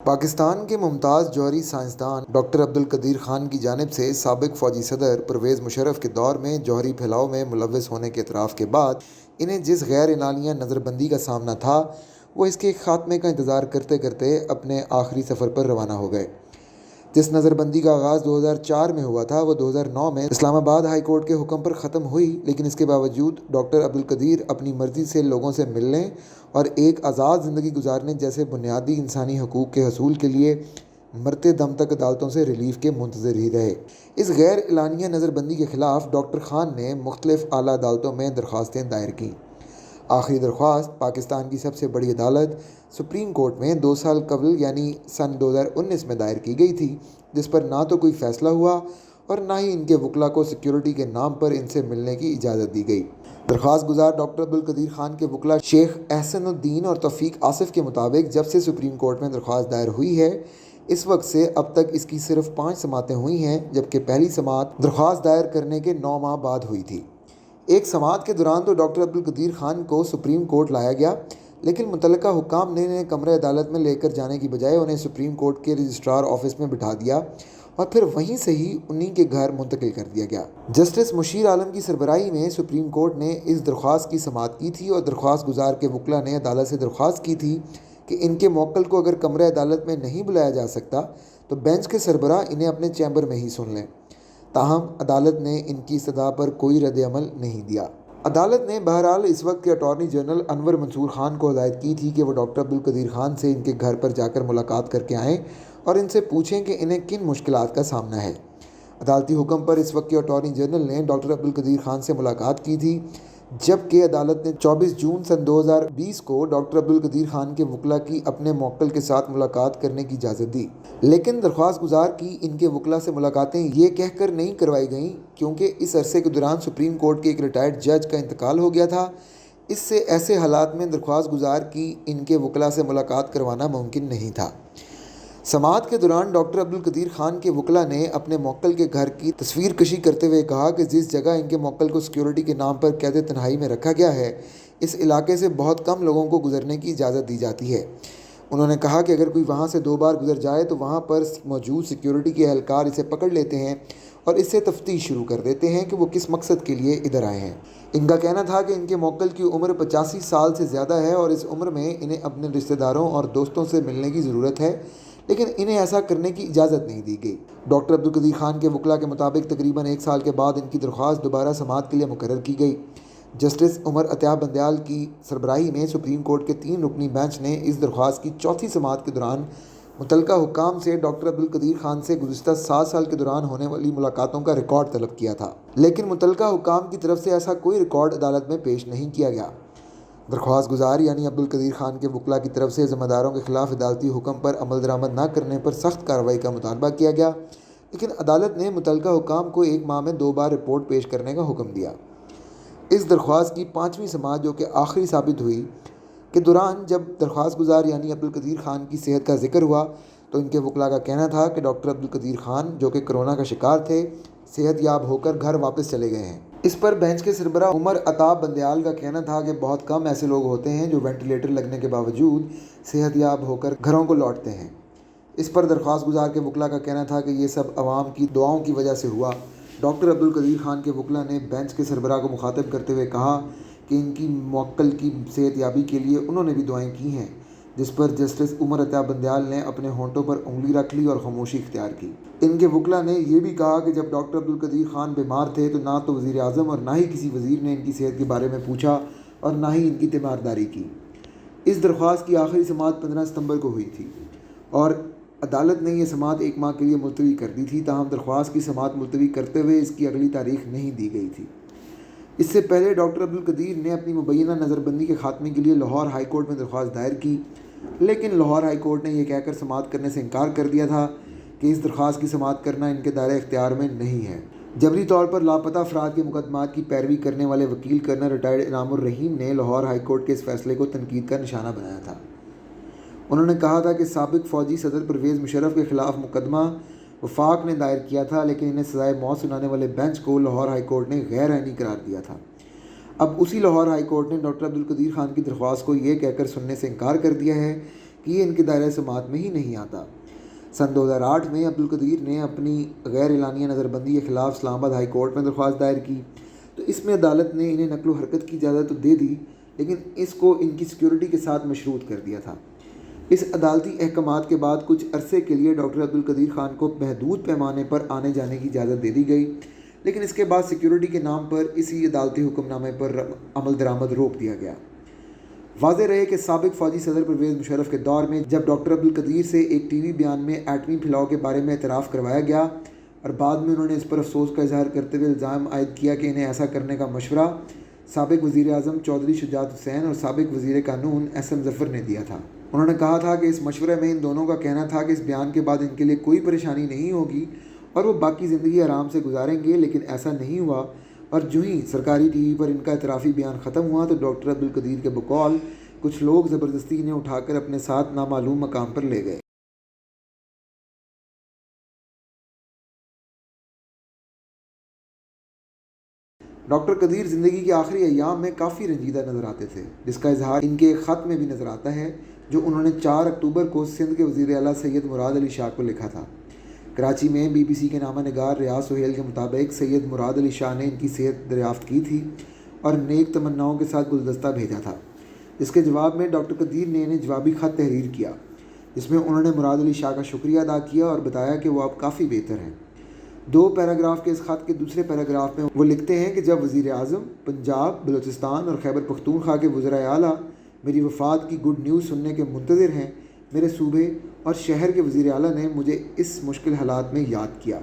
پاکستان کے ممتاز جوہری سائنسدان ڈاکٹر عبدالقدیر خان کی جانب سے سابق فوجی صدر پرویز مشرف کے دور میں جوہری پھیلاؤ میں ملوث ہونے کے اعتراف کے بعد انہیں جس غیر اعلانیہ نظر بندی کا سامنا تھا، وہ اس کے خاتمے کا انتظار کرتے کرتے اپنے آخری سفر پر روانہ ہو گئے۔ جس نظر بندی کا آغاز 2004 میں ہوا تھا، وہ 2009 میں اسلام آباد ہائی کورٹ کے حکم پر ختم ہوئی، لیکن اس کے باوجود ڈاکٹر عبدالقدیر اپنی مرضی سے لوگوں سے ملنے اور ایک آزاد زندگی گزارنے جیسے بنیادی انسانی حقوق کے حصول کے لیے مرتے دم تک عدالتوں سے ریلیف کے منتظر ہی رہے۔ اس غیر اعلانیہ نظر بندی کے خلاف ڈاکٹر خان نے مختلف اعلیٰ عدالتوں میں درخواستیں دائر کیں۔ آخری درخواست پاکستان کی سب سے بڑی عدالت سپریم کورٹ میں 2 سال قبل یعنی سن 2019 میں دائر کی گئی تھی، جس پر نہ تو کوئی فیصلہ ہوا اور نہ ہی ان کے وکلاء کو سیکیورٹی کے نام پر ان سے ملنے کی اجازت دی گئی۔ درخواست گزار ڈاکٹر عبدالقدیر خان کے وکلاء شیخ احسن الدین اور توفیق آصف کے مطابق جب سے سپریم کورٹ میں درخواست دائر ہوئی ہے، اس وقت سے اب تک اس کی صرف 5 سماعتیں ہوئی ہیں، جبکہ پہلی سماعت درخواست دائر کرنے کے 9 ماہ بعد ہوئی تھی۔ ایک سماعت کے دوران تو ڈاکٹر عبدالقدیر خان کو سپریم کورٹ لایا گیا، لیکن متعلقہ حکام نے انہیں کمرہ عدالت میں لے کر جانے کی بجائے انہیں سپریم کورٹ کے رجسٹرار آفس میں بٹھا دیا اور پھر وہیں سے ہی انہی کے گھر منتقل کر دیا گیا۔ جسٹس مشیر عالم کی سربراہی میں سپریم کورٹ نے اس درخواست کی سماعت کی تھی اور درخواست گزار کے وکلاء نے عدالت سے درخواست کی تھی کہ ان کے موکل کو اگر کمرہ عدالت میں نہیں بلایا جا سکتا تو بینچ کے سربراہ انہیں اپنے چیمبر میں ہی سن لیں۔ تاہم عدالت نے ان کی استدعا پر کوئی رد عمل نہیں دیا۔ عدالت نے بہرحال اس وقت کے اٹارنی جنرل انور منصور خان کو ہدایت کی تھی کہ وہ ڈاکٹر عبدالقدیر خان سے ان کے گھر پر جا کر ملاقات کر کے آئیں اور ان سے پوچھیں کہ انہیں کن مشکلات کا سامنا ہے۔ عدالتی حکم پر اس وقت کے اٹارنی جنرل نے ڈاکٹر عبدالقدیر خان سے ملاقات کی تھی، جبکہ عدالت نے 24 جون سن 2020 کو ڈاکٹر عبدالقدیر خان کے وکلاء کی اپنے موکل کے ساتھ ملاقات کرنے کی اجازت دی۔ لیکن درخواست گزار کی ان کے وکلاء سے ملاقاتیں یہ کہہ کر نہیں کروائی گئیں کیونکہ اس عرصے کے دوران سپریم کورٹ کے ایک ریٹائرڈ جج کا انتقال ہو گیا تھا۔ اس سے ایسے حالات میں درخواست گزار کی ان کے وکلاء سے ملاقات کروانا ممکن نہیں تھا۔ سماعت کے دوران ڈاکٹر عبدالقدیر خان کے وکلاء نے اپنے موکل کے گھر کی تصویر کشی کرتے ہوئے کہا کہ جس جگہ ان کے موکل کو سیکیورٹی کے نام پر قید تنہائی میں رکھا گیا ہے، اس علاقے سے بہت کم لوگوں کو گزرنے کی اجازت دی جاتی ہے۔ انہوں نے کہا کہ اگر کوئی وہاں سے 2 بار گزر جائے تو وہاں پر موجود سیکیورٹی کے اہلکار اسے پکڑ لیتے ہیں اور اس سے تفتیش شروع کر دیتے ہیں کہ وہ کس مقصد کے لیے ادھر آئے ہیں۔ ان کا کہنا تھا کہ ان کے موکل کی عمر 85 سال سے زیادہ ہے اور اس عمر میں انہیں اپنے رشتہ داروں اور دوستوں سے ملنے کی ضرورت ہے، لیکن انہیں ایسا کرنے کی اجازت نہیں دی گئی۔ ڈاکٹر عبدالقدیر خان کے وکلاء کے مطابق تقریباً 1 سال کے بعد ان کی درخواست دوبارہ سماعت کے لیے مقرر کی گئی۔ جسٹس عمر عطیہ بندیال کی سربراہی میں سپریم کورٹ کے 3 رکنی بینچ نے اس درخواست کی چوتھی سماعت کے دوران متعلقہ حکام سے ڈاکٹر عبدالقدیر خان سے گزشتہ 7 سال کے دوران ہونے والی ملاقاتوں کا ریکارڈ طلب کیا تھا، لیکن متعلقہ حکام کی طرف سے ایسا کوئی ریکارڈ عدالت میں پیش نہیں کیا گیا۔ درخواست گزار یعنی عبدالقدیر خان کے وکلاء کی طرف سے ذمہ داروں کے خلاف عدالتی حکم پر عمل درآمد نہ کرنے پر سخت کارروائی کا مطالبہ کیا گیا، لیکن عدالت نے متعلقہ حکام کو 1 ماہ میں 2 بار رپورٹ پیش کرنے کا حکم دیا۔ اس درخواست کی 5ویں سماعت جو کہ آخری ثابت ہوئی کے دوران جب درخواست گزار یعنی عبدالقدیر خان کی صحت کا ذکر ہوا تو ان کے وکلاء کا کہنا تھا کہ ڈاکٹر عبدالقدیر خان جو کہ کرونا کا شکار تھے، صحت یاب ہو کر گھر واپس چلے گئے ہیں۔ اس پر بینچ کے سربراہ عمر عطیہ بندیال کا کہنا تھا کہ بہت کم ایسے لوگ ہوتے ہیں جو وینٹیلیٹر لگنے کے باوجود صحت یاب ہو کر گھروں کو لوٹتے ہیں۔ اس پر درخواست گزار کے وکلاء کا کہنا تھا کہ یہ سب عوام کی دعاؤں کی وجہ سے ہوا۔ ڈاکٹر عبدالقدیر خان کے وکلاء نے بینچ کے سربراہ کو مخاطب کرتے ہوئے کہا کہ ان کی موکل کی صحت یابی کے لیے انہوں نے بھی دعائیں کی ہیں، جس پر جسٹس عمر عطیہ بندیال نے اپنے ہونٹوں پر انگلی رکھ لی اور خاموشی اختیار کی۔ ان کے وکلاء نے یہ بھی کہا کہ جب ڈاکٹر عبدالقدیر خان بیمار تھے تو نہ تو وزیر اعظم اور نہ ہی کسی وزیر نے ان کی صحت کے بارے میں پوچھا اور نہ ہی ان کی تیمارداری کی۔ اس درخواست کی آخری سماعت 15 ستمبر کو ہوئی تھی اور عدالت نے یہ سماعت 1 ماہ کے لیے ملتوی کر دی تھی، تاہم درخواست کی سماعت ملتوی کرتے ہوئے اس کی اگلی تاریخ نہیں دی گئی تھی۔ اس سے پہلے ڈاکٹر عبدالقدیر نے اپنی مبینہ نظر بندی کے خاتمے کے لیے لاہور ہائی کورٹ میں درخواست دائر کی، لیکن لاہور ہائی کورٹ نے یہ کہہ کر سماعت کرنے سے انکار کر دیا تھا کہ اس درخواست کی سماعت کرنا ان کے دائرۂ اختیار میں نہیں ہے۔ جبری طور پر لاپتہ افراد کے مقدمات کی پیروی کرنے والے وکیل کرنل ریٹائرڈ انعام الرحیم نے لاہور ہائی کورٹ کے اس فیصلے کو تنقید کا نشانہ بنایا تھا۔ انہوں نے کہا تھا کہ سابق فوجی صدر پرویز مشرف کے خلاف مقدمہ وفاق نے دائر کیا تھا، لیکن انہیں سزائے موت سنانے والے بینچ کو لاہور ہائی کورٹ نے غیر آئینی قرار دیا تھا۔ اب اسی لاہور ہائی کورٹ نے ڈاکٹر عبدالقدیر خان کی درخواست کو یہ کہہ کر سننے سے انکار کر دیا ہے کہ یہ ان کے دائرۂ سماعت میں ہی نہیں آتا۔ سن 2008 میں عبدالقدیر نے اپنی غیر اعلانیہ نظر بندی کے خلاف اسلام آباد ہائی کورٹ میں درخواست دائر کی، تو اس میں عدالت نے انہیں نقل و حرکت کی اجازت تو دے دی، لیکن اس کو ان کی سیکیورٹی کے ساتھ مشروط کر دیا تھا۔ اس عدالتی احکامات کے بعد کچھ عرصے کے لیے ڈاکٹر عبدالقدیر خان کو محدود پیمانے پر آنے جانے کی اجازت دے دی گئی، لیکن اس کے بعد سیکیورٹی کے نام پر اسی عدالتی حکم نامے پر عمل درآمد روک دیا گیا۔ واضح رہے کہ سابق فوجی صدر پرویز مشرف کے دور میں جب ڈاکٹر عبدالقدیر سے ایک ٹی وی بیان میں ایٹمی پھیلاؤ کے بارے میں اعتراف کروایا گیا اور بعد میں انہوں نے اس پر افسوس کا اظہار کرتے ہوئے الزام عائد کیا کہ انہیں ایسا کرنے کا مشورہ سابق وزیر اعظم چودھری شجاعت حسین اور سابق وزیر قانون ایس ایم ظفر نے دیا تھا۔ انہوں نے کہا تھا کہ اس مشورے میں ان دونوں کا کہنا تھا کہ اس بیان کے بعد ان کے لیے کوئی پریشانی نہیں ہوگی اور وہ باقی زندگی آرام سے گزاریں گے، لیکن ایسا نہیں ہوا، اور جو ہی سرکاری ٹی وی پر ان کا اعترافی بیان ختم ہوا تو ڈاکٹر عبدالقدیر کے بقول کچھ لوگ زبردستی انہیں اٹھا کر اپنے ساتھ نامعلوم مقام پر لے گئے۔ ڈاکٹر قدیر زندگی کے آخری ایام میں کافی رنجیدہ نظر آتے تھے، جس کا اظہار ان کے ایک خط میں بھی نظر آتا ہے جو انہوں نے 4 اکتوبر کو سندھ کے وزیر اعلیٰ سید مراد علی شاہ کو لکھا تھا۔ کراچی میں بی بی سی کے نامہ نگار ریاض سہیل کے مطابق سید مراد علی شاہ نے ان کی صحت دریافت کی تھی اور نیک تمناؤں کے ساتھ گلدستہ بھیجا تھا، جس کے جواب میں ڈاکٹر قدیر نے انہیں جوابی خط تحریر کیا، جس میں انہوں نے مراد علی شاہ کا شکریہ ادا کیا اور بتایا کہ وہ اب کافی بہتر ہیں۔ 2 پیراگراف کے اس خط کے دوسرے پیراگراف میں وہ لکھتے ہیں کہ جب وزیر اعظم، پنجاب، بلوچستان اور خیبر پختونخوا کے وزرائے اعلیٰ میری وفات کی گڈ نیوز سننے کے منتظر ہیں، میرے صوبے اور شہر کے وزیر اعلیٰ نے مجھے اس مشکل حالات میں یاد کیا۔